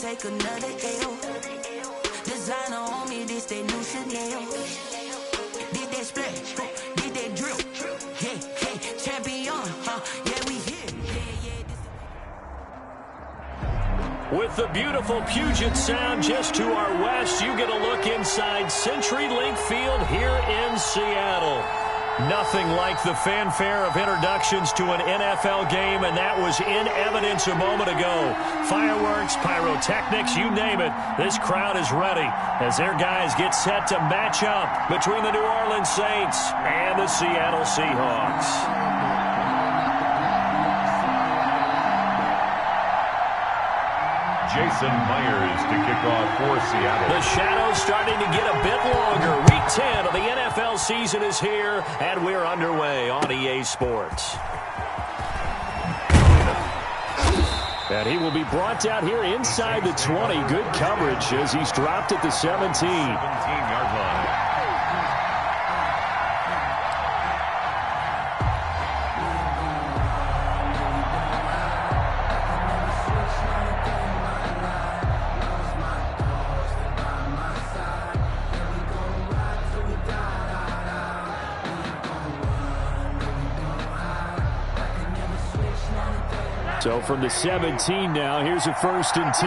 take another L. Designer on me, this they new Chanel. Did that splash, did that drip. Yeah, champion, yeah, we here. With the beautiful Puget Sound just to our west, you get a look inside CenturyLink Field here in Seattle. Nothing like the fanfare of introductions to an NFL game, and that was in evidence a moment ago. Fireworks, pyrotechnics, you name it. This crowd is ready as their guys get set to match up between the New Orleans Saints and the Seattle Seahawks. Jason Myers to kick off for Seattle. The shadow's starting to get a bit longer. Week 10 of the NFL season is here, and we're underway on EA Sports. And he will be brought down here inside the 20. Good coverage as he's dropped at the 17. 17-yard line. So from the 17 now, here's a 1st and 10.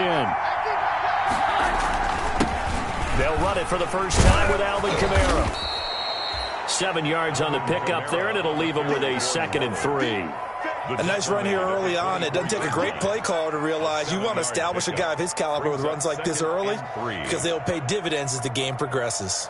They'll run it for the first time with Alvin Kamara. 7 yards on the pickup there, and it'll leave them with a 2nd and 3. A nice run here early on. It doesn't take a great play caller to realize you want to establish a guy of his caliber with runs like this early because they'll pay dividends as the game progresses.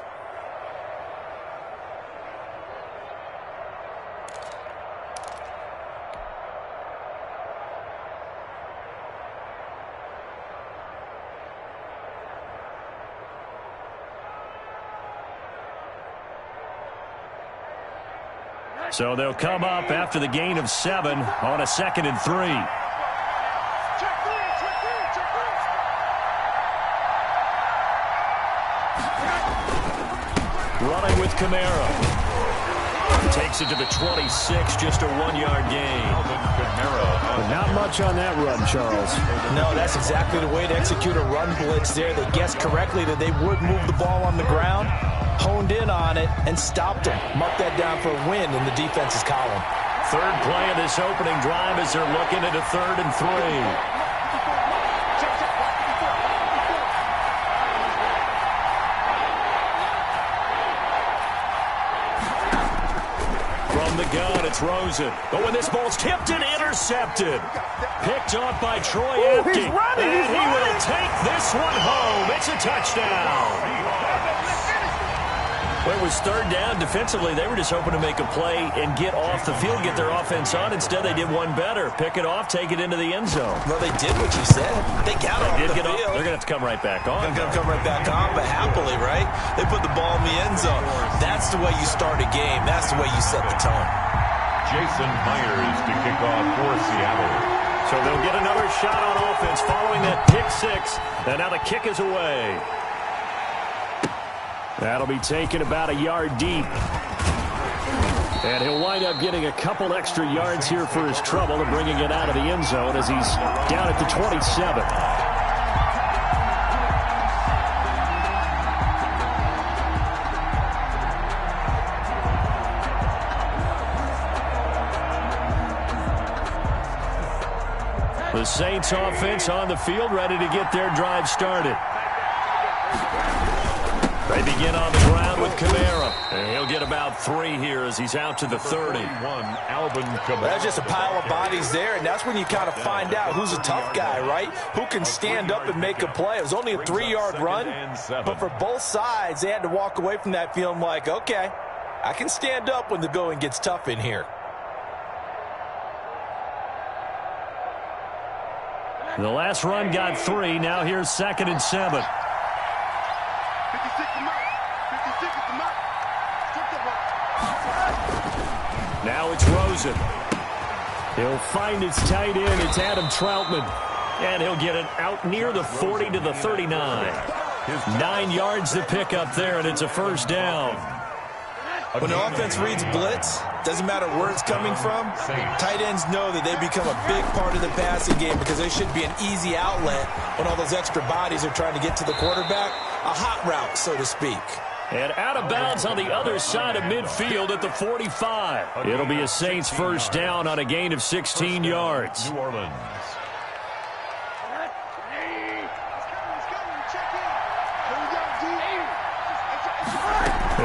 So they'll come up after the gain of 7 on a 2nd and 3. Running with Kamara. Takes it to the 26, just a 1-yard gain. Not much on that run, Charles. No, that's exactly the way to execute a run blitz there. They guessed correctly that they would move the ball on the ground, honed in on it, and stopped them. Mark that down for a win in the defense's column. Third play of this opening drive as they're looking at a 3rd and 3. From the gun, it's Rosen. But when this ball's tipped and intercepted. Picked off by Troy Apke. And he will take this one home. It's a touchdown. Well, it was 3rd down. Defensively, they were just hoping to make a play and get off the field, get their offense on. Instead, they did one better. Pick it off, take it into the end zone. Well, they did what you said. They got off the field. They're going to have to come right back on. They're going to come right back on, but happily, right? They put the ball in the end zone. That's the way you start a game. That's the way you set the tone. Jason Myers to kick off for Seattle. So they'll get another shot on offense following that pick 6. And now the kick is away. That'll be taken about a yard deep. And he'll wind up getting a couple extra yards here for his trouble and bringing it out of the end zone as he's down at the 27. The Saints offense on the field, ready to get their drive started. They begin on the ground with Kamara. And he'll get about 3 here as he's out to the 30. Alvin Kamara. That's just a pile of bodies there, and that's when you kind of find out who's a tough guy, right? Who can stand up and make a play. It was only a 3-yard run, but for both sides, they had to walk away from that feeling like, okay, I can stand up when the going gets tough in here. The last run got 3. Now here's 2nd and 7. Now it's Rosen. He'll find his tight end. It's Adam Troutman. And he'll get it out near the 40 to the 39. 9 yards to pick up there, and it's a 1st down. When the offense reads blitz, doesn't matter where it's coming from, tight ends know that they become a big part of the passing game because they should be an easy outlet when all those extra bodies are trying to get to the quarterback. A hot route, so to speak. And out of bounds on the other side of midfield at the 45. It'll be a Saints first down on a gain of 16 yards. New Orleans.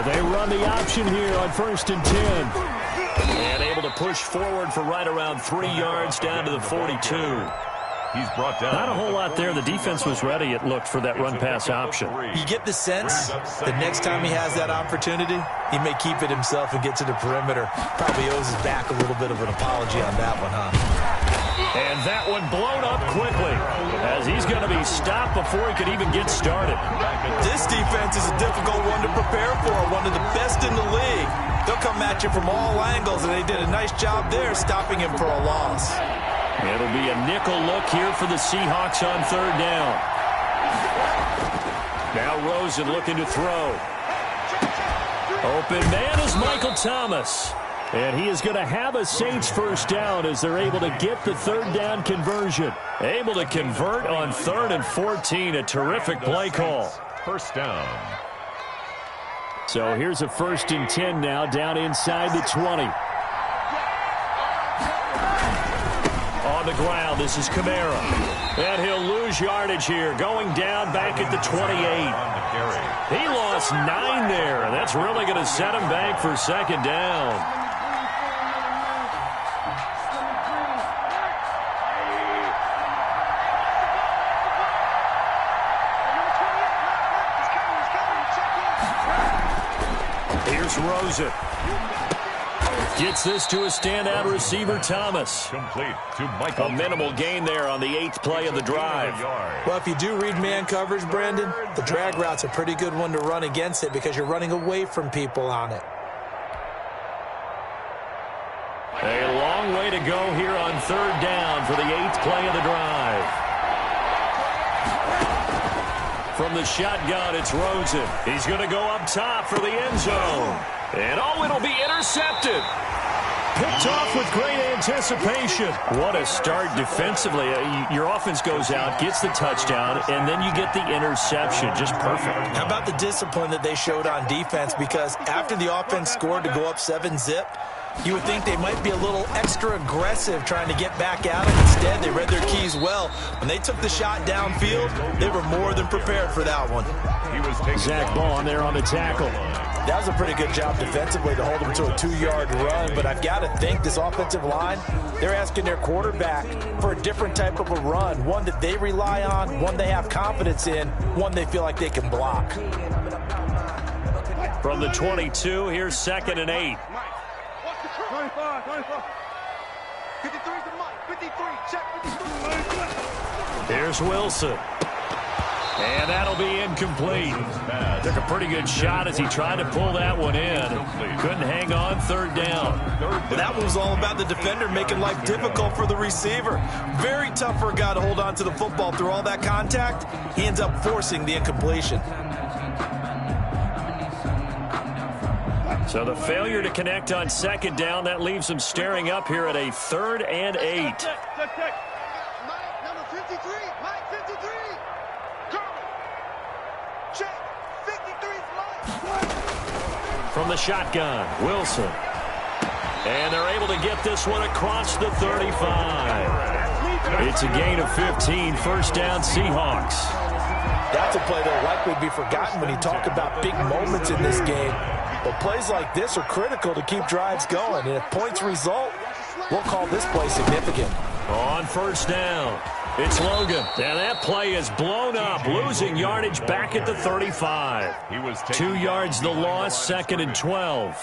They run the option here on 1st and 10. And able to push forward for right around 3 yards down to the 42. He's brought down. Not a whole lot there. The defense was ready, it looked, for that run-pass option. You get the sense that next time he has that opportunity, he may keep it himself and get to the perimeter. Probably owes his back a little bit of an apology on that one, huh? And that one blown up quickly as he's going to be stopped before he could even get started. This defense is a difficult one to prepare for, one of the best in the league. They'll come at you from all angles, and they did a nice job there stopping him for a loss. It'll be a nickel look here for the Seahawks on 3rd down. Now Rosen looking to throw. Open man is Michael Thomas. And he is going to have a Saints first down as they're able to get the 3rd down conversion. Able to convert on 3rd and 14. A terrific play call. First down. So here's a 1st and 10 now down inside the 20. On the ground, this is Kamara. And he'll lose yardage here, going down back at the 28. He lost 9 there, and that's really going to set him back for 2nd down. Here's Rosen. Gets this to a standout receiver, Thomas. Complete to Michael. A minimal gain there on the 8th play of the drive. Well, if you do read man coverage, Brandon, the drag route's a pretty good one to run against it because you're running away from people on it. A long way to go here on 3rd down for the 8th play of the drive. From the shotgun, it's Rosen. He's going to go up top for the end zone. And, it'll be intercepted. Picked off with great anticipation. What a start defensively. Your offense goes out, gets the touchdown, and then you get the interception. Just perfect. How about the discipline that they showed on defense? Because after the offense scored to go up 7-zip, you would think they might be a little extra aggressive trying to get back at them. Instead, they read their keys well. When they took the shot downfield, they were more than prepared for that one. Zach Bond there on the tackle. That was a pretty good job defensively to hold them to a 2-yard run, but I've got to think this offensive line, they're asking their quarterback for a different type of a run, one that they rely on, one they have confidence in, one they feel like they can block. From the 22, here's 2nd and 8. 53, check 53. Here's Wilson. And that'll be incomplete. Took a pretty good shot as he tried to pull that one in. Couldn't hang on 3rd down. Well, that one was all about the defender making life difficult for the receiver. Very tough for a guy to hold on to the football through all that contact. He ends up forcing the incompletion. So the failure to connect on 2nd down, that leaves him staring up here at a 3rd and 8. Number 53, Mike 53. Check, 53's Mike. From the shotgun, Wilson. And they're able to get this one across the 35. It's a gain of 15, 1st down Seahawks. That's a play that will likely be forgotten when you talk about big moments in this game. But plays like this are critical to keep drives going. And if points result, we'll call this play significant. On 1st down, it's Logan. And that play is blown up, losing yardage back at the 35. 2 yards the loss, 2nd and 12.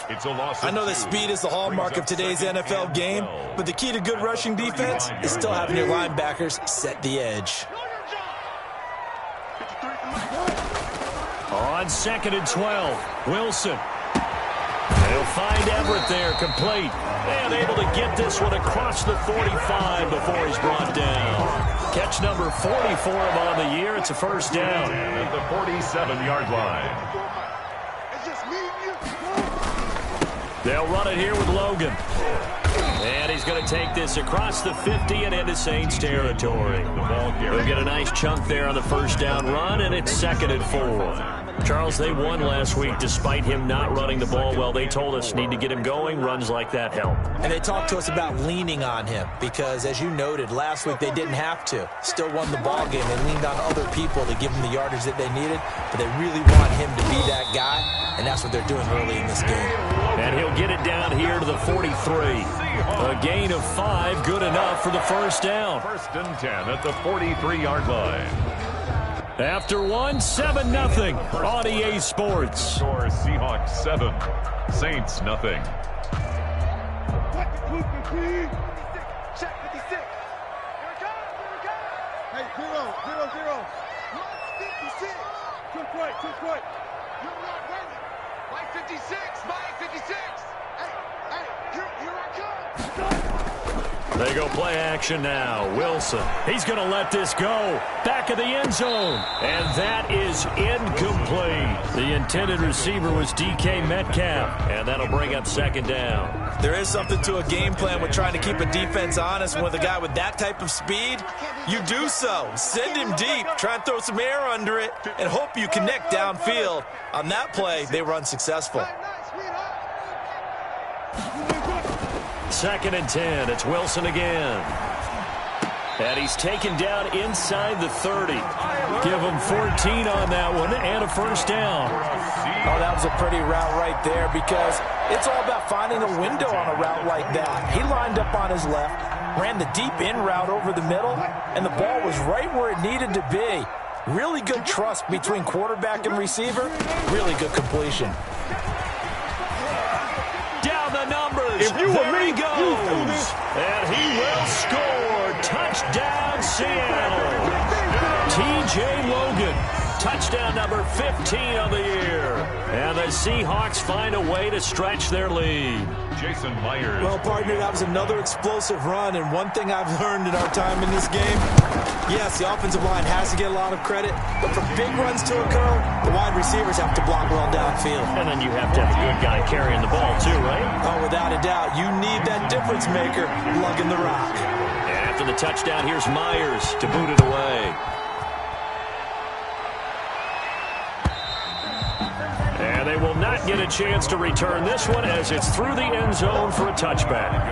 I know that speed is the hallmark of today's NFL game, but the key to good rushing defense is still having your linebackers set the edge. On 2nd and 12, Wilson. They'll find Everett there, complete. And able to get this one across the 45 before he's brought down. Catch number 40 for him on the year. It's a 1st down. At the 47-yard line. It's just me and you. They'll run it here with Logan. And he's going to take this across the 50 and into Saints territory. He'll get a nice chunk there on the first down run, and it's 2nd and 4. Charles, they won last week despite him not running the ball well. They told us need to get him going. Runs like that help. And they talked to us about leaning on him because, as you noted, last week they didn't have to. Still won the ball game. They leaned on other people to give them the yardage that they needed, but they really want him to be that guy, and that's what they're doing early in this game. And he'll get it down here to the 43. A gain of 5, good enough for the first down. 1st and 10 at the 43-yard line. After 7-0 on EA Sports. Score Seahawks 7, Saints nothing. Check 56. Here it comes. Hey, 0-0-0. 56. Quick. You're not ready. Mike 56. Hey, here I come. They go play action now. Wilson. He's going to let this go. Back of the end zone. And that is incomplete. The intended receiver was DK Metcalf. And that'll bring up 2nd down. There is something to a game plan with trying to keep a defense honest. With a guy with that type of speed, you do so. Send him deep. Try and throw some air under it and hope you connect downfield. On that play, they were unsuccessful. 2nd and 10. It's Wilson again. And he's taken down inside the 30. Give him 14 on that one and a first down. Oh, that was a pretty route right there because it's all about finding a window on a route like that. He lined up on his left, ran the deep in route over the middle, and the ball was right where it needed to be. Really good trust between quarterback and receiver. Really good completion. Down the numbers. There he goes. And he will score. Touchdown, Seattle. TJ Logan. Touchdown number 15 on the year. And the Seahawks find a way to stretch their lead. Jason Myers. Well, partner, that was another explosive run. And one thing I've learned in our time in this game, yes, the offensive line has to get a lot of credit. But for big runs to occur, the wide receivers have to block well downfield. And then you have to have a good guy carrying the ball too, right? Oh, without a doubt. You need that difference maker lugging the rock. And after the touchdown, here's Myers to boot it away. And they will not get a chance to return this one as it's through the end zone for a touchback.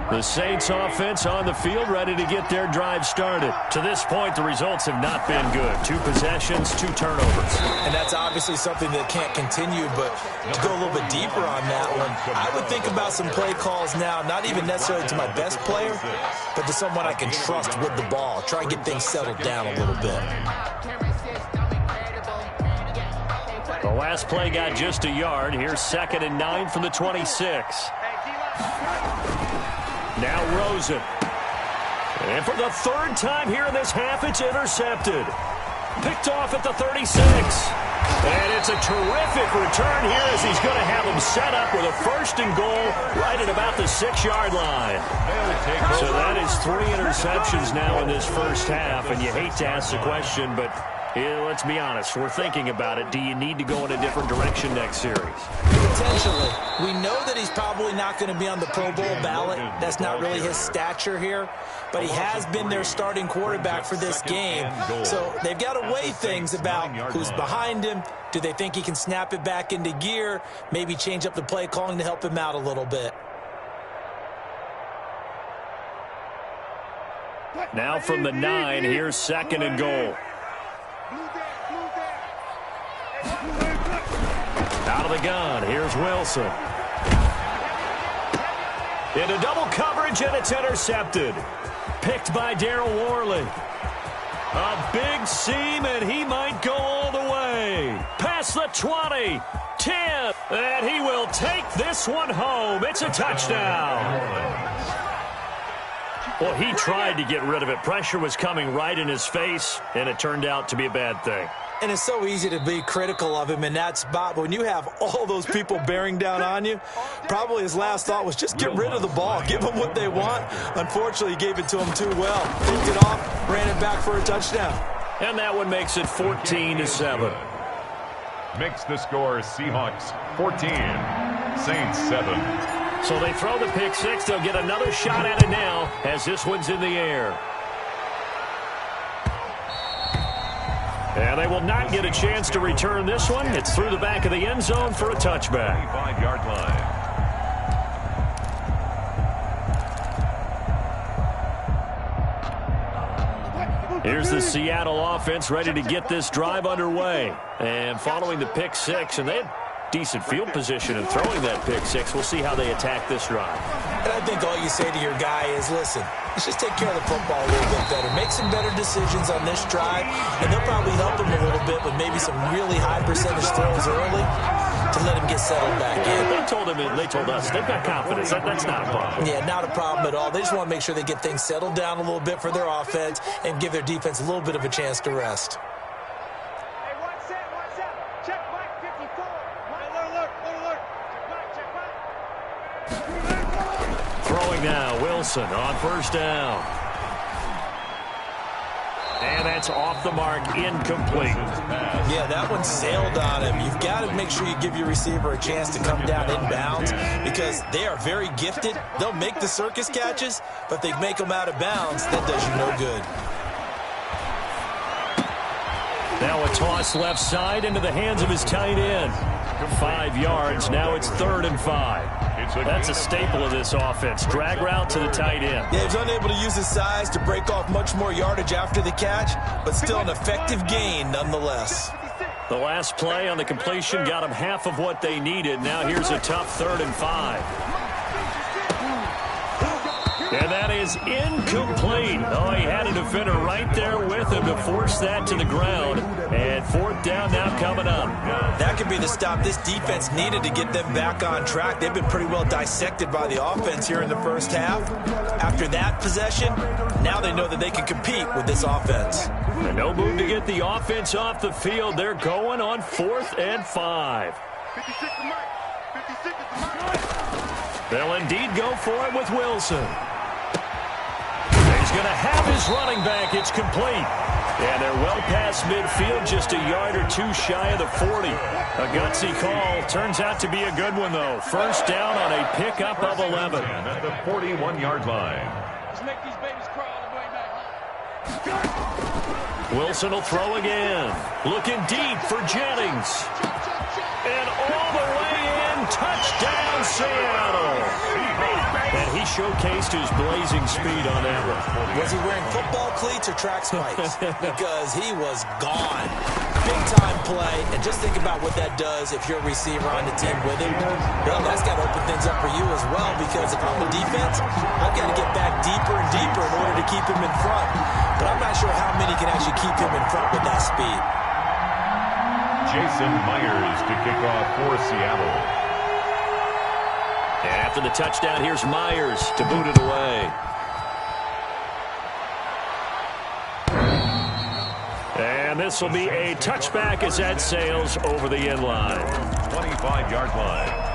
The Saints offense on the field ready to get their drive started. To this point, the results have not been good. 2 possessions, 2 turnovers. And that's obviously something that can't continue, but to go a little bit deeper on that one, I would think about some play calls now, not even necessarily to my best player, but to someone I can trust with the ball. Try and get things settled down a little bit. The last play got just a yard. Here's 2nd and 9 from the 26. Now Rosen. And for the 3rd time here in this half, it's intercepted. Picked off at the 36. And it's a terrific return here as he's going to have him set up with a 1st and goal right at about the 6-yard line. So that is 3 interceptions now in this first half. And you hate to ask the question, but let's be honest. We're thinking about it. Do you need to go in a different direction next series? Potentially. We know that he's probably not going to be on the Pro Bowl ballot. That's not really his stature here. But he has been their starting quarterback for this game. So they've got to weigh things about who's behind him. Do they think he can snap it back into gear? Maybe change up the play calling to help him out a little bit. Now from the 9, here's 2nd and goal. Out of the gun, here's Wilson. Into double coverage, and it's intercepted. Picked by Darryl Worley. A big seam, and he might go all the way. Past the 20, 10, and he will take this one home. It's a touchdown. Well, he tried to get rid of it. Pressure was coming right in his face, and it turned out to be a bad thing. And it's so easy to be critical of him in that spot, but when you have all those people bearing down on you, probably his last thought was just get rid of the ball, give them what they want. Unfortunately, he gave it to them too well. Picked it off, ran it back for a touchdown. And that one makes it 14-7. Makes the score Seahawks 14, Saints 7. So they throw the pick six. They'll get another shot at it now as this one's in the air. And they will not get a chance to return this one. It's through the back of the end zone for a touchback. 25-yard line. Here's the Seattle offense ready to get this drive underway. And following the pick six, and they had decent field position in throwing that pick six. We'll see how they attack this drive. And I think all you say to your guy is, listen, let's just take care of the football a little bit better. Make some better decisions on this drive, and they'll probably help him a little bit with maybe some really high percentage throws early to let him get settled back in. They told us they've got confidence. That's not a problem. Yeah, not a problem at all. They just want to make sure they get things settled down a little bit for their offense and give their defense a little bit of a chance to rest. Hey, one set. Check Mike 54. Alert. Check Mike. Throwing now, Wilson on first down. And that's off the mark, incomplete. Yeah, that one sailed on him. You've got to make sure you give your receiver a chance to come down inbounds because they are very gifted. They'll make the circus catches, but if they make them out of bounds, that does you no good. Now a toss left side into the hands of his tight end. 5 yards. Now it's 3rd and 5. That's a staple of this offense. Drag route to the tight end. Yeah, he's unable to use his size to break off much more yardage after the catch, but still an effective gain nonetheless. The last play on the completion got him half of what they needed. Now here's a tough 3rd and 5. And that is incomplete. Oh, he had a defender right there with him to force that to the ground. And 4th down now coming up. That could be the stop this defense needed to get them back on track. They've been pretty well dissected by the offense here in the first half. After that possession, now they know that they can compete with this offense. And no move to get the offense off the field. They're going on 4th and 5. 56 to Mike. 56 is the Mike. They'll indeed go for it with Wilson. He's going to have his running back. It's complete. And they're well past midfield, just a yard or two shy of the 40. A gutsy call. Turns out to be a good one, though. First down on a pickup of 11. At the 41-yard line. Let's make these babies crawl all the way back. Wilson will throw again. Looking deep for Jennings. And all the way in. Touchdown, Seattle. And he showcased his blazing speed on that one. Was he wearing football cleats or track spikes? Because he was gone. Big-time play. And just think about what that does if you're a receiver on the team with him. Well, that's got to open things up for you as well, because if I'm a defense, I've got to get back deeper and deeper in order to keep him in front. But I'm not sure how many can actually keep him in front with that speed. Jason Myers to kick off for Seattle. And after the touchdown, here's Myers to boot it away. And this will be a touchback as that sails over the end line. 25-yard line.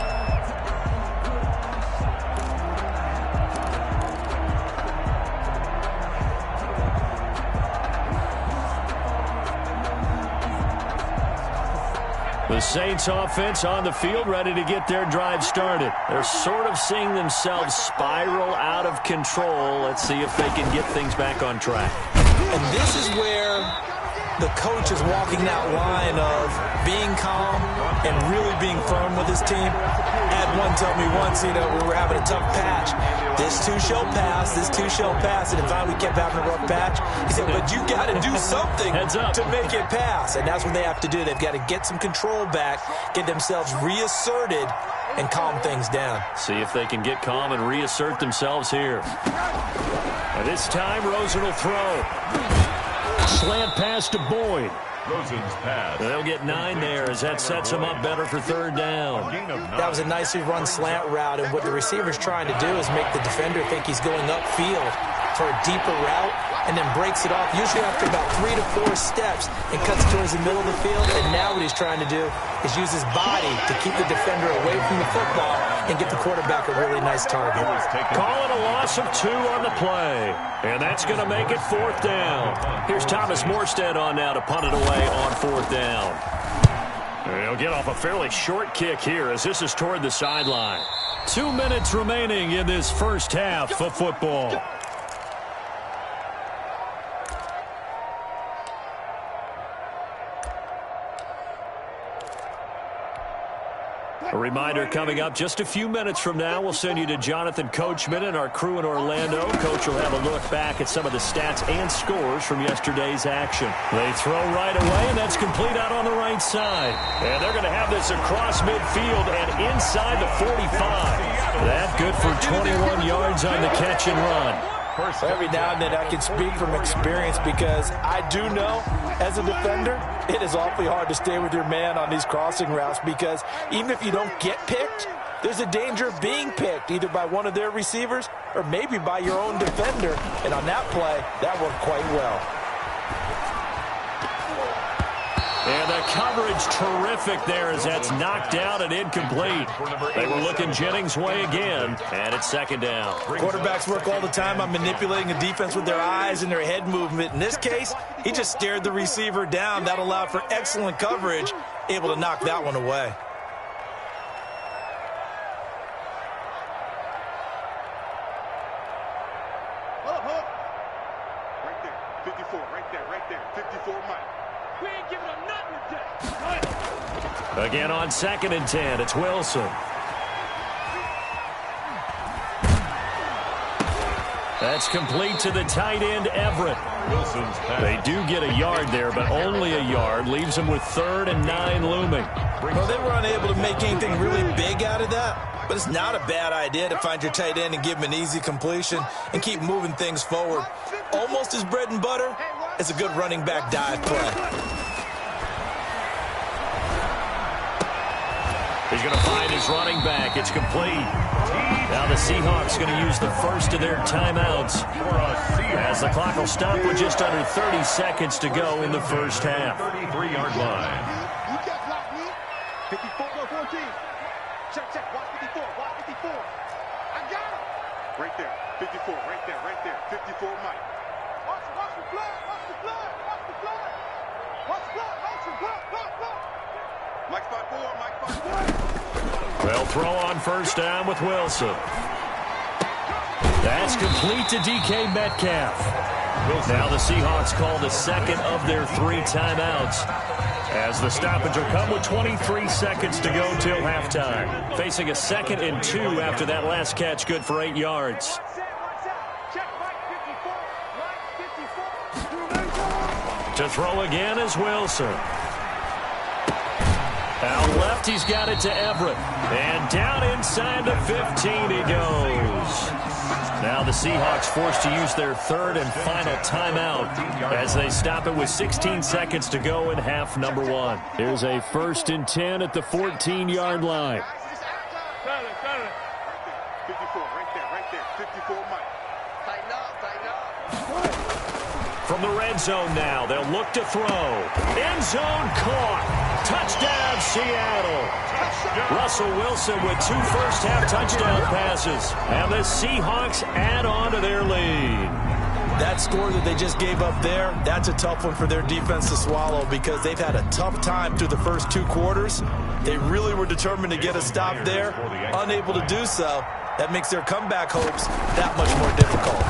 The Saints offense on the field ready to get their drive started. They're sort of seeing themselves spiral out of control. Let's see if they can get things back on track. And this is where the coach is walking that line of being calm and really being firm with his team. Had one tell me once, we were having a tough patch. This too shall pass, this too shall pass. And finally we kept having a rough patch. He said, but you got to do something to make it pass. And that's what they have to do. They've got to get some control back, get themselves reasserted, and calm things down. See if they can get calm and reassert themselves here. And this time, Rosen will throw. Slant pass to Boyd. Rosen's pass. They'll get 9 there as that sets them up better for 3rd down. That was a nicely run slant route, and what the receiver's trying to do is make the defender think he's going upfield for a deeper route. and then breaks it off, usually after about 3 to 4 steps, and cuts towards the middle of the field. And now what he's trying to do is use his body to keep the defender away from the football and get the quarterback a really nice target. Call it a loss of 2 on the play. And that's going to make it 4th down. Here's Thomas Morstead on now to punt it away on 4th down. He'll get off a fairly short kick here as this is toward the sideline. 2 minutes remaining in this first half of football. A reminder, coming up just a few minutes from now, we'll send you to Jonathan Coachman and our crew in Orlando. Coach will have a look back at some of the stats and scores from yesterday's action. They throw right away, and that's complete out on the right side. And they're going to have this across midfield and inside the 45. That good for 21 yards on the catch and run. Every now and then I can speak from experience because I do know, as a defender, it is awfully hard to stay with your man on these crossing routes because even if you don't get picked, there's a danger of being picked either by one of their receivers or maybe by your own defender. And on that play, that worked quite well. And the coverage terrific there as that's knocked out and incomplete. They were looking Jennings' way again, and it's 2nd down. Quarterbacks work all the time on manipulating a defense with their eyes and their head movement. In this case, he just stared the receiver down. That allowed for excellent coverage, able to knock that one away. Right there, 54, right there, 54 Mike. We ain't giving up nothing today. Again on 2nd and 10, it's Wilson. That's complete to the tight end, Everett. They do get a yard there, but only a yard. Leaves them with 3rd and 9 looming. Well, they were unable to make anything really big out of that, but it's not a bad idea to find your tight end and give him an easy completion and keep moving things forward. Almost his bread and butter is a good running back dive play. He's going to find his running back. It's complete. Now the Seahawks going to use the first of their timeouts as the clock will stop with just under 30 seconds to go in the first half. 33-yard line. You got blocked me. 54 go 14. Check, watch 54, watch 54. I got him. Right there, 54, right there, 54 Mike. Watch the blood, watch the blood, watch the blood. Watch blood, blood. Mike 5-4, Mike 5-4. They'll throw on first down with Wilson. That's complete to DK Metcalf. Now the Seahawks call the second of their 3 timeouts as the stoppage will come with 23 seconds to go till halftime. Facing a 2nd and 2 after that last catch, good for 8 yards. To throw again is Wilson. Out left, he's got it to Everett. And down inside the 15 he goes. Now the Seahawks forced to use their 3rd and final timeout as they stop it with 16 seconds to go in half number 1. Here's a 1st and 10 at the 14-yard line. 54, right there, 54 Mike. Tighten up. From the red zone now, they'll look to throw. End zone caught. Touchdown, Seattle. Russell Wilson with 2 first-half touchdown passes. And the Seahawks add on to their lead. That score that they just gave up there, that's a tough one for their defense to swallow because they've had a tough time through the first 2 quarters. They really were determined to get a stop there. Unable to do so, that makes their comeback hopes that much more difficult.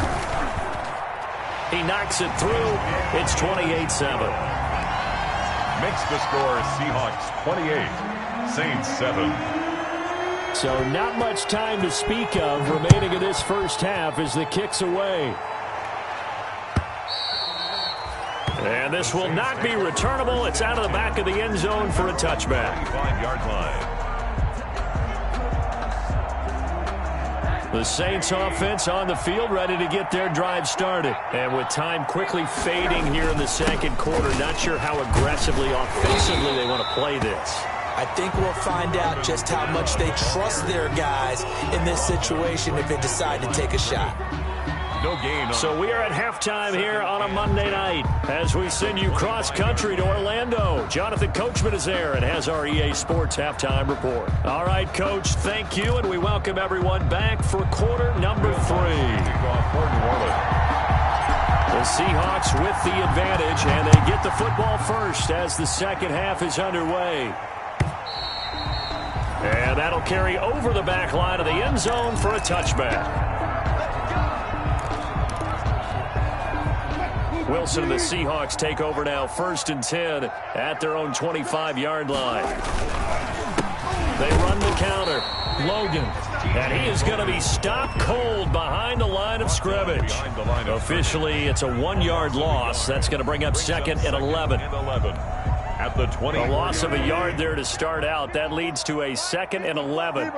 He knocks it through. It's 28-7. Makes the score Seahawks 28, Saints 7. So not much time to speak of remaining in this first half as the kick's away. And this will not be returnable. It's out of the back of the end zone for a touchback. 25-yard line. The Saints offense on the field ready to get their drive started. And with time quickly fading here in the second quarter, not sure how aggressively offensively they want to play this. I think we'll find out just how much they trust their guys in this situation if they decide to take a shot. No gain. So we are at halftime here on a Monday night as we send you cross-country to Orlando. Jonathan Coachman is there and has our EA Sports halftime report. All right, Coach, thank you, and we welcome everyone back for quarter number 3. The Seahawks with the advantage, and they get the football first as the second half is underway. And that'll carry over the back line of the end zone for a touchback. Wilson and the Seahawks take over now, 1st and 10 at their own 25-yard line. They run the counter. Logan. And he is going to be stopped cold behind the line of scrimmage. Officially, it's a 1-yard loss. That's going to bring up 2nd and 11. At the 20. A loss of a yard there to start out. That leads to a 2nd and 11.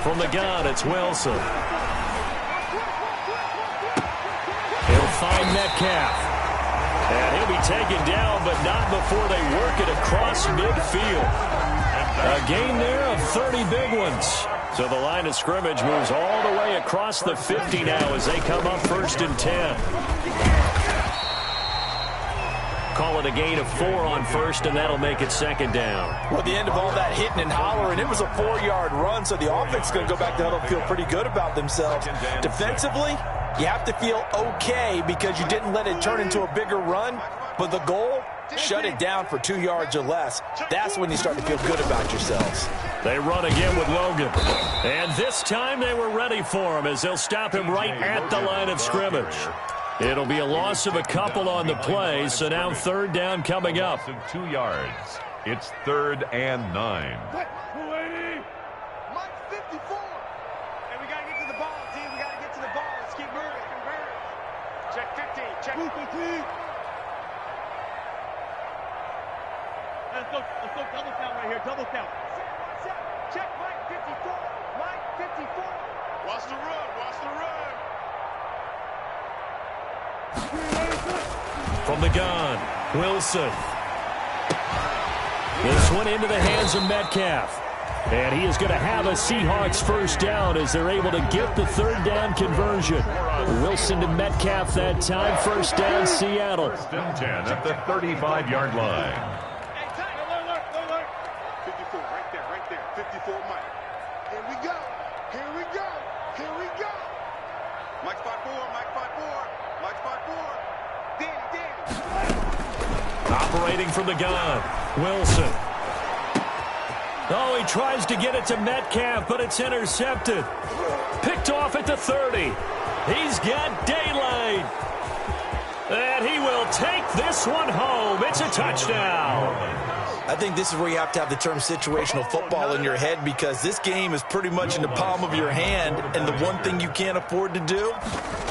From the gun, it's Wilson. He'll find Metcalf. And he'll be taken down, but not before they work it across midfield. A gain there of 30 big ones. So the line of scrimmage moves all the way across the 50 now as they come up 1st and 10. Call it a gain of 4 on 1st, and that'll make it 2nd down. Well, at the end of all that hitting and hollering, it was a 4-yard run, so the offense is going to go back to huddle and feel pretty good about themselves. Defensively, you have to feel okay because you didn't let it turn into a bigger run, but the goal, shut it down for 2 yards or less. That's when you start to feel good about yourselves. They run again with Logan. And this time they were ready for him as they'll stop him right at the line of scrimmage. It'll be a loss of a couple on the play, so now 3rd down coming up. 2 yards. It's 3rd and 9. Mike 54. And we got to get to the ball, team. We got to get to the ball. Let's keep moving. Check 15. Check 15. Let's go double count right here. Double count. Check Mike 54. Mike 54. Watch the run. Watch the run. From the gun, Wilson. This one into the hands of Metcalf. And he is going to have a Seahawks 1st down as they're able to get the 3rd down conversion. Wilson to Metcalf that time. 1st down, Seattle. 1st and 10 at the 35-yard line. 54, right there. 54, Mike. Here we go. Mike 54, Mike 54. Mike 54. Danny. Operating from the gun, Wilson. Oh, he tries to get it to Metcalf, but it's intercepted. Picked off at the 30. He's got daylight. And he will take this one home. It's a touchdown. I think this is where you have to have the term situational football in your head because this game is pretty much in the palm of your hand, and the one thing you can't afford to do,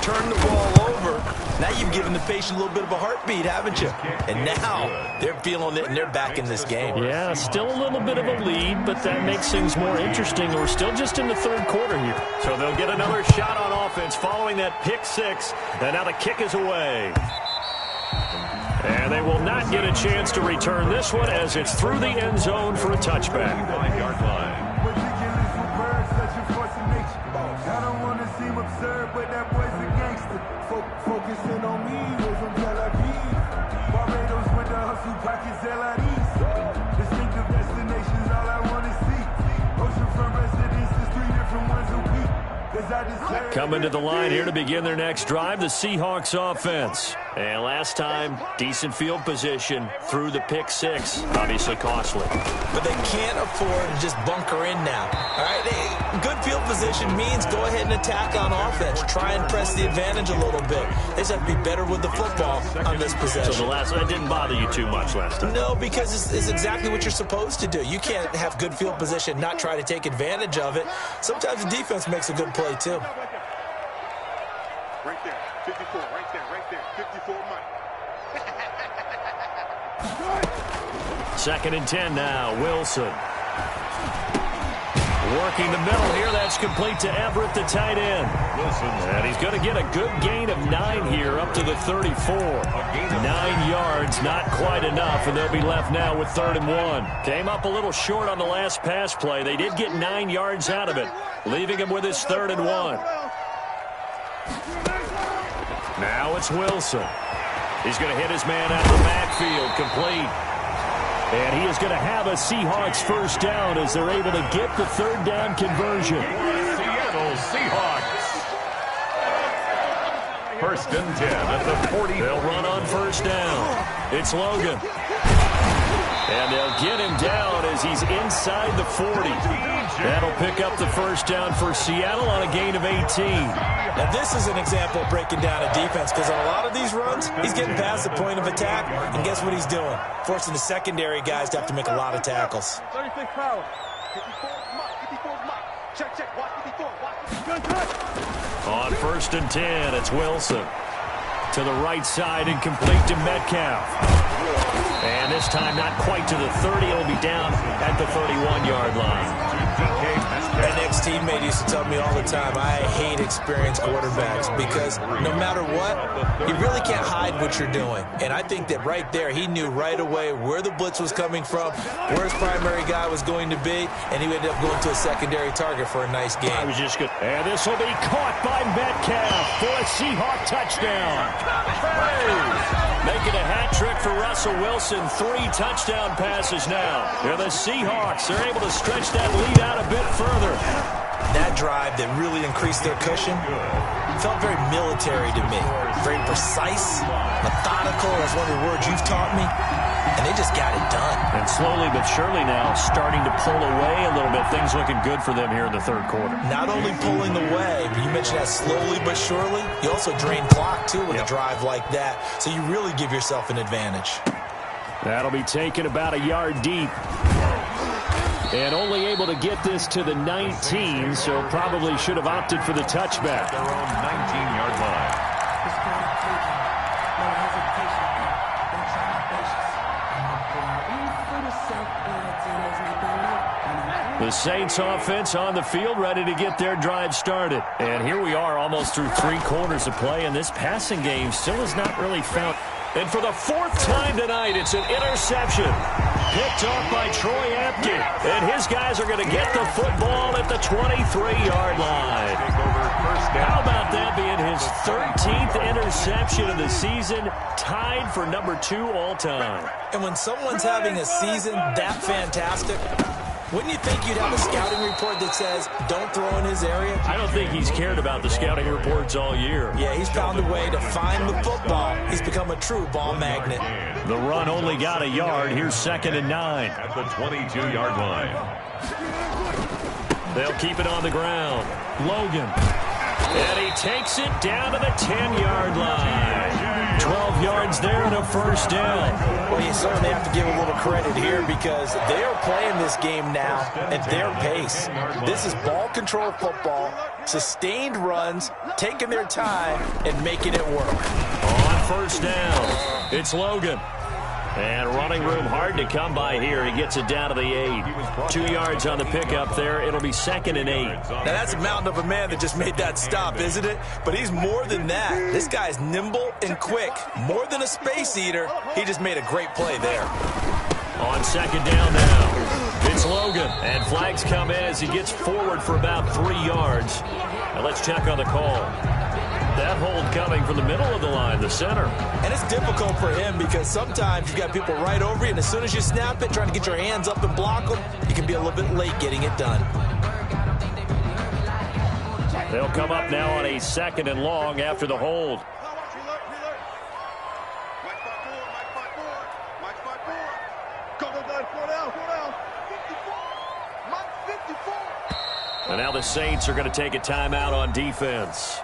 turn the ball over. Now you've given the patient a little bit of a heartbeat, haven't you? And now they're feeling it, and they're back in this game. Yeah, still a little bit of a lead, but that makes things more interesting. We're still just in the 3rd quarter here. So they'll get another shot on offense following that pick 6, and now the kick is away. And they will not get a chance to return this one as it's through the end zone for a touchback. 5-yard line. I don't want to seem absurd, but that boy's a gangster. Focusing on me, we're from Tel Aviv. Barbados with the hustle, pockets LIDs. Distinctive destinations, all I want to see. Oceanfront residences, 3 different ones a week. Coming to the line here to begin their next drive, the Seahawks offense. And last time, decent field position through the pick 6. Obviously costly. But they can't afford to just bunker in now. All right, good field position means go ahead and attack on offense. Try and press the advantage a little bit. They just have to be better with the football on this possession. So that didn't bother you too much last time? No, because it's exactly what you're supposed to do. You can't have good field position, not try to take advantage of it. Sometimes the defense makes a good play, too. Right there, 54, right there, 54, Mike. 2nd and 10 now, Wilson. Working the middle here. That's complete to Everett, the tight end. And he's going to get a good gain of 9 here up to the 34. 9 yards, not quite enough, and they'll be left now with 3rd and 1. Came up a little short on the last pass play. They did get 9 yards out of it, leaving him with his 3rd and 1. Now it's Wilson. He's going to hit his man out of the backfield, complete. And he is going to have a Seahawks first down as they're able to get the 3rd down conversion. Seattle Seahawks. 1st and 10 at the 40. They'll run on first down. It's Logan. And they'll get him down as he's inside the 40. That'll pick up the first down for Seattle on a gain of 18. Now, this is an example of breaking down a defense because on a lot of these runs, he's getting past the point of attack, and guess what he's doing? Forcing the secondary guys to have to make a lot of tackles. 36 power. 54 Mike. Check. Watch 54. On 1st and 10, it's Wilson. To the right side and complete to Metcalf. And this time not quite to the 30. It'll be down at the 31-yard line. An ex-teammate used to tell me all the time, I hate experienced quarterbacks because no matter what, you really can't hide what you're doing. And I think that right there, he knew right away where the blitz was coming from, where his primary guy was going to be, and he ended up going to a secondary target for a nice game. I was just good. And this will be caught by Metcalf for a Seahawk touchdown. Making a hat trick for Russell Wilson. 3 touchdown passes now. Here the Seahawks are able to stretch that lead out a bit further. That drive that really increased their cushion felt very military to me. Very precise, methodical. That's one of the words you've taught me. And they just got it done. And slowly but surely now starting to pull away a little bit. Things looking good for them here in the 3rd quarter. Not only pulling away, but you mentioned that slowly but surely. You also drain clock, too, with a drive like that. So you really give yourself an advantage. That'll be taken about a yard deep. And only able to get this to the 19, so probably should have opted for the touchback. Their own 19-yard line. The Saints offense on the field, ready to get their drive started. And here we are almost through 3 quarters of play, and this passing game still has not really found. And for the 4th time tonight, it's an interception. Picked off by Troy Apke. And his guys are going to get the football at the 23-yard line. How about that being his 13th interception of the season, tied for number 2 all-time. And when someone's having a season that fantastic, wouldn't you think you'd have a scouting report that says, don't throw in his area? I don't think he's cared about the scouting reports all year. Yeah, he's found a way to find the football. He's become a true ball magnet. The run only got a yard. Here's 2nd and 9. At the 22-yard line. They'll keep it on the ground. Logan. And he takes it down to the 10-yard line. 12 yards there and a first down. Well, you certainly have to give a little credit here because they are playing this game now at their pace. This is ball control football, sustained runs, taking their time, and making it work. On first down, it's Logan. And running room hard to come by here. He gets it down to the 8. 2 yards on the pickup there. It'll be 2nd and 8. Now, that's a mountain of a man that just made that stop, isn't it? But he's more than that. This guy's nimble and quick. More than a space eater. He just made a great play there. On 2nd down now, it's Logan. And flags come in as he gets forward for about 3 yards. Now let's check on the call. That hold coming from the middle of the line, the center. And it's difficult for him because sometimes you've got people right over you, and as soon as you snap it, trying to get your hands up and block them, you can be a little bit late getting it done. They'll come up now on a 2nd and long after the hold. And now the Saints are going to take a timeout on defense.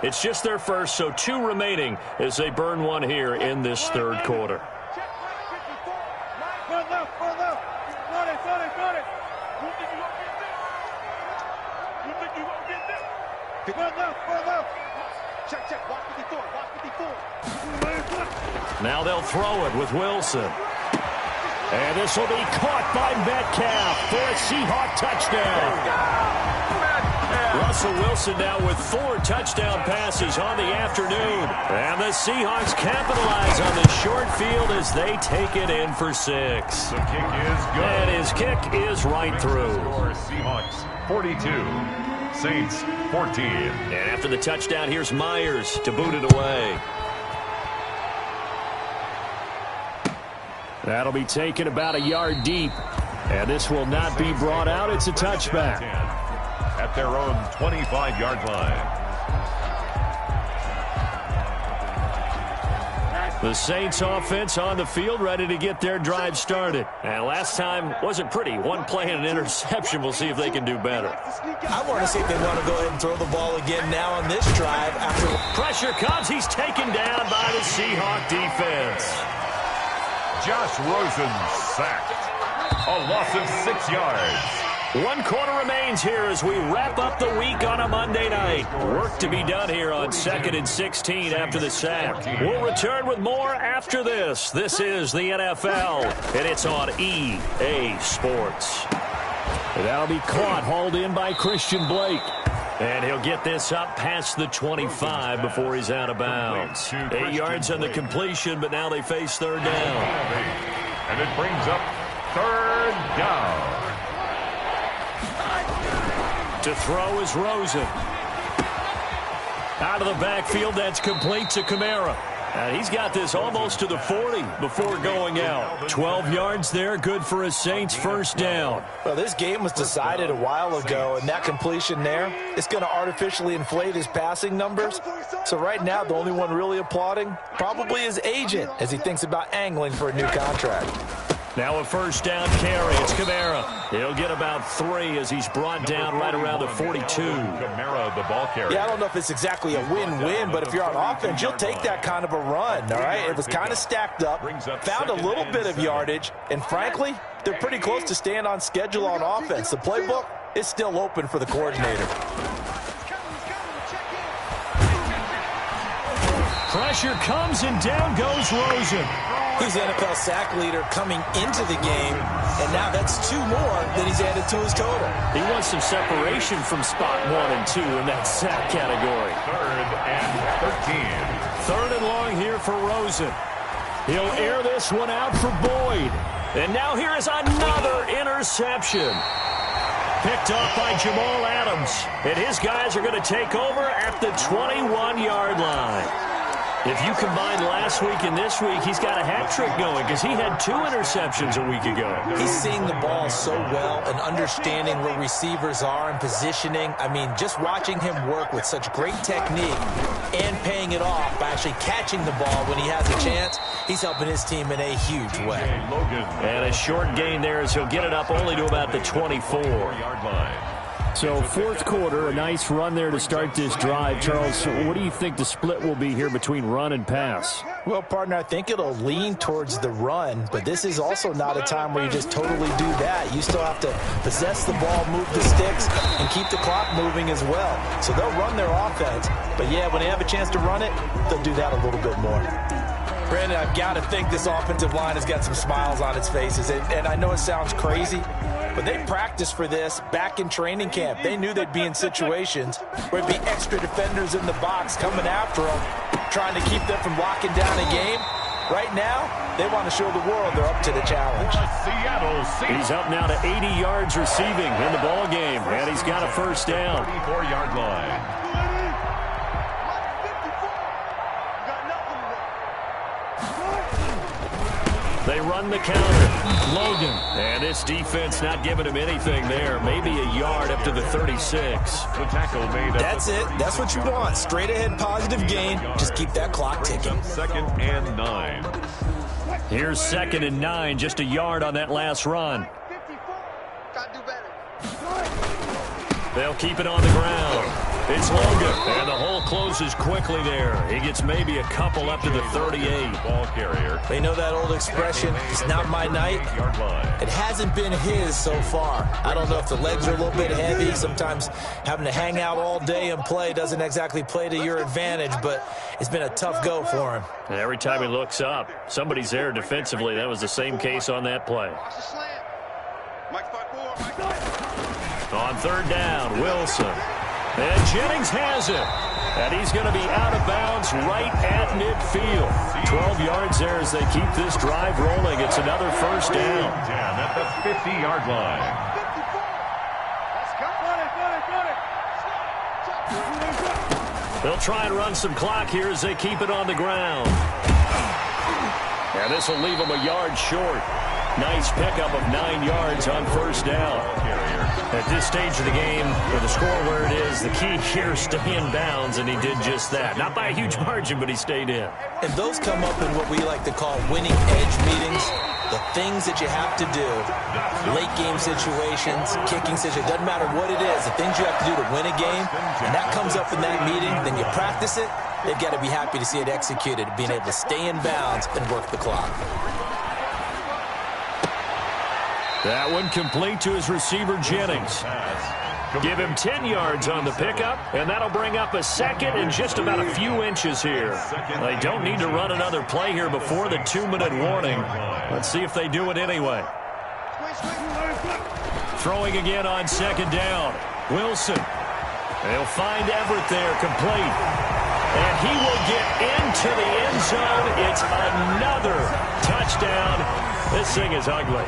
It's just their first, so 2 remaining as they burn one here in this 3rd quarter. Now they'll throw it with Wilson. And this will be caught by Metcalf for a Seahawk touchdown. Russell Wilson now with 4 touchdown passes on the afternoon. And the Seahawks capitalize on the short field as they take it in for 6. The kick is good. And his kick is right through. Seahawks 42, Saints 14. And after the touchdown, here's Myers to boot it away. That'll be taken about a yard deep. And this will not be brought out. It's a touchback. At their own 25-yard line. The Saints offense on the field, ready to get their drive started. And last time wasn't pretty. One play and an interception. We'll see if they can do better. I want to see if they want to go ahead and throw the ball again now on this drive. After pressure comes, he's taken down by the Seahawk defense. Josh Rosen sacked. A loss of 6 yards. 1 quarter remains here as we wrap up the week on a Monday night. Work to be done here on 2nd and 16 after the sack. We'll return with more after this. This is the NFL, and it's on EA Sports. And that'll be caught, hauled in by Christian Blake. And he'll get this up past the 25 before he's out of bounds. 8 yards on the completion, but now they face 3rd down. And it brings up 3rd down. To throw is Rosen. Out of the backfield, that's complete to Kamara. And he's got this almost to the 40 before going out. 12 yards there, good for a Saints 1st down. Well, this game was decided a while ago, and that completion there is going to artificially inflate his passing numbers. So right now, the only one really applauding probably his agent as he thinks about angling for a new contract. Now a 1st down carry. It's Kamara. He'll get about 3 as he's brought down right around the 42. Kamara, the ball carrier. Yeah, I don't know if it's exactly a win-win, but if you're on offense, you'll take that kind of a run, all right? It was kind of stacked up, found a little bit of yardage, and frankly, they're pretty close to staying on schedule on offense. The playbook is still open for the coordinator. Pressure comes, and down goes Rosen. He's the NFL sack leader coming into the game, and now that's 2 more that he's added to his total. He wants some separation from spot 1 and 2 in that sack category. 3rd and 13. 3rd and long here for Rosen. He'll air this one out for Boyd. And now here is another interception. Picked off by Jamal Adams. And his guys are going to take over at the 21-yard line. If you combine last week and this week, he's got a hat trick going because he had 2 interceptions a week ago. He's seeing the ball so well and understanding where receivers are and positioning. I mean, just watching him work with such great technique and paying it off by actually catching the ball when he has a chance, he's helping his team in a huge way. And a short gain there as he'll get it up only to about the 24-yard line. So 4th quarter, a nice run there to start this drive. Charles, what do you think the split will be here between run and pass? Well, partner, I think it'll lean towards the run, but this is also not a time where you just totally do that. You still have to possess the ball, move the sticks, and keep the clock moving as well. So they'll run their offense, but yeah, when they have a chance to run it, they'll do that a little bit more. Brandon, I've got to think this offensive line has got some smiles on its faces, and I know it sounds crazy, but they practiced for this back in training camp. They knew they'd be in situations where it'd be extra defenders in the box coming after them, trying to keep them from locking down a game. Right now, they want to show the world they're up to the challenge. He's up now to 80 yards receiving in the ball game, and he's got a 1st down. 34-yard line. They run the counter. Logan. And this defense not giving him anything there. Maybe a yard up to the 36. The tackle made. That's it. That's what you want. Straight ahead positive gain. Just keep that clock ticking. 2nd and 9. Here's 2nd and 9. Just a yard on that last run. They'll keep it on the ground. It's Logan, and the hole closes quickly there. He gets maybe a couple up to the 38. Ball carrier. They know that old expression, it's not my night. It hasn't been his so far. I don't know if the legs are a little bit heavy. Sometimes having to hang out all day and play doesn't exactly play to your advantage, but it's been a tough go for him. And every time he looks up, somebody's there defensively. That was the same case on that play. On third down, Wilson. And Jennings has it. And he's going to be out of bounds right at midfield. 12 yards there as they keep this drive rolling. It's another first down. 10 at the 50-yard line. They'll try and run some clock here as they keep it on the ground. And this will leave them a yard short. Nice pickup of 9 yards on first down. At this stage of the game, with the score where it is, the key here is stay in bounds, and he did just that. Not by a huge margin, but he stayed in. And those come up in what we like to call winning edge meetings. The things that you have to do, late game situations, kicking situations, doesn't matter what it is, the things you have to do to win a game, and that comes up in that meeting, then you practice it, they've got to be happy to see it executed, being able to stay in bounds and work the clock. That one complete to his receiver, Jennings. Give him 10 yards on the pickup, and that'll bring up a second and just about a few inches here. They don't need to run another play here before the 2-minute warning. Let's see if they do it anyway. Throwing again on second down. Wilson. They'll find Everett there, complete. And he will get into the end zone. It's another touchdown. This thing is ugly.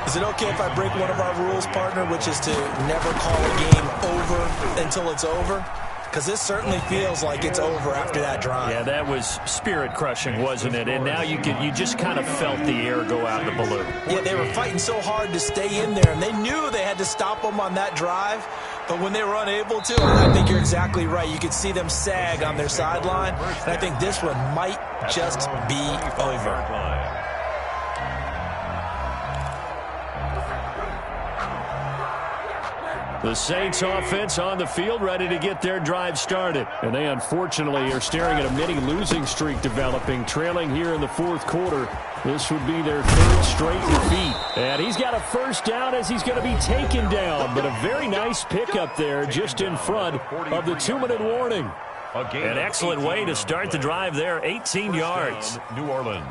Is it okay if I break one of our rules, partner, which is to never call a game over until it's over? Because this certainly feels like it's over after that drive. Yeah, that was spirit-crushing, wasn't it? And now you just kind of felt the air go out the balloon. Yeah, they were fighting so hard to stay in there, and they knew they had to stop them on that drive. But when they were unable to, I think you're exactly right. You could see them sag on their sideline. And I think this one might just be over. The Saints offense on the field, ready to get their drive started. And they unfortunately are staring at a mini losing streak developing, trailing here in the fourth quarter. This would be their third straight defeat. And he's got a first down as he's going to be taken down. But a very nice pickup there just in front of the 2-minute warning. An excellent way to start the drive there, 18 yards. New Orleans.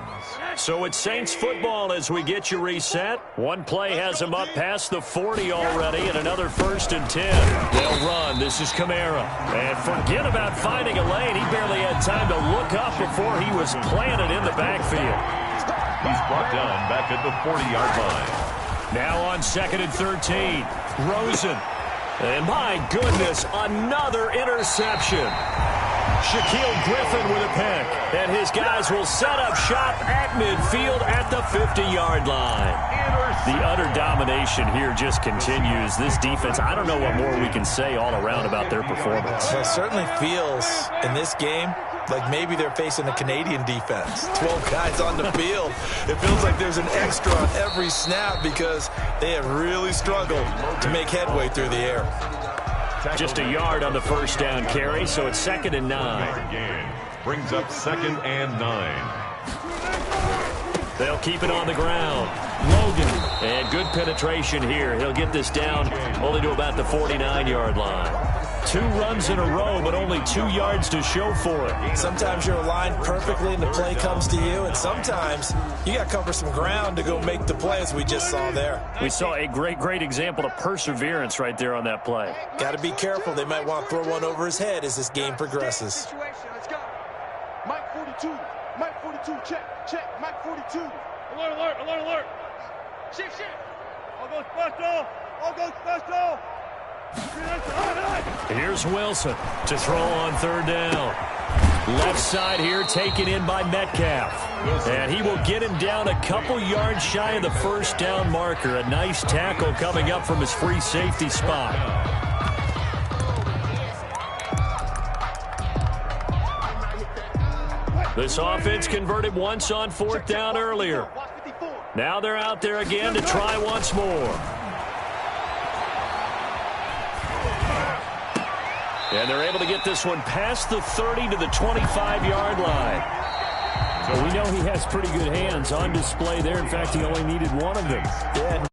So it's Saints football as we get you reset. One play has them up past the 40 already, and another 1st and 10. They'll run. This is Kamara. And forget about finding a lane. He barely had time to look up before he was planted in the backfield. He's brought down back at the 40-yard line. Now on 2nd and 13. Rosen. And my goodness, another interception. Shaquille Griffin with a pick. And his guys will set up shop at midfield at the 50-yard line. The utter domination here just continues. This defense, I don't know what more we can say all around about their performance. Well, it certainly feels in this game like maybe they're facing a Canadian defense. 12 guys on the field. It feels like there's an extra on every snap because they have really struggled to make headway through the air. Just a yard on the first down carry, so it's 2nd and 9. Brings up 2nd and 9. They'll keep it on the ground. Logan, and good penetration here. He'll get this down only to about the 49-yard line. 2 runs in a row, but only 2 yards to show for it. Sometimes you're aligned perfectly and the play comes to you, and sometimes you got to cover some ground to go make the play, as we just saw there. We saw a great example of perseverance right there on that play. Got to be careful. They might want to throw one over his head as this game progresses. Let's go. Mike 42. Mike 42. Check. Mike 42. Alert. Shift. All goes special. Here's Wilson to throw on 3rd down. Left side here taken in by Metcalf. And he will get him down a couple yards shy of the first down marker. A nice tackle coming up from his free safety spot. This offense converted once on 4th down earlier. Now they're out there again to try once more. And they're able to get this one past the 30 to the 25-yard line. So we know he has pretty good hands on display there. In fact, he only needed one of them. Yeah.